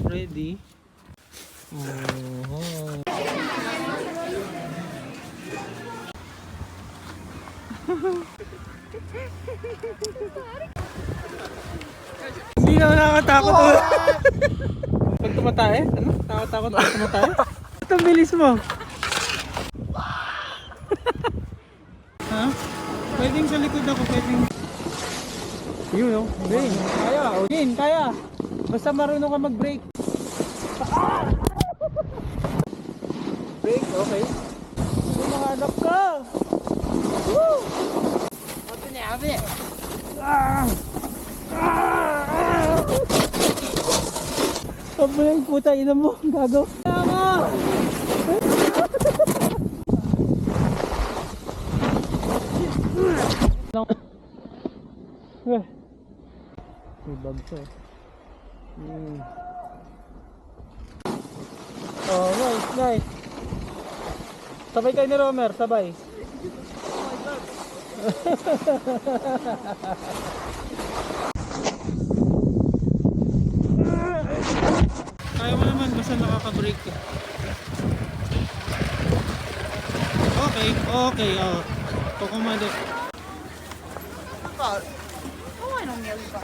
Ready? Oh. Hindi naman nakakatakot. Pag tumatae? Ano? Nakakatakot pag tumatae? Ito ang bilis mo. Ha? Pwedeng sa likod ako, pwedeng. Yun o. Gain. Kaya. Gain, kaya. Basta marunong ka mag-brake. Brake, okay. Mahanap ka. Woo! Abi. Sabi yung puta, ina mo, gago. Tama! May bagso eh. Oh, nice, nice. Sabay kayo ni Romer, sabay. Kaya mo naman, basta nakaka-brake ka. Okay, okay, oh. Kukumado. Okay nung yun pa.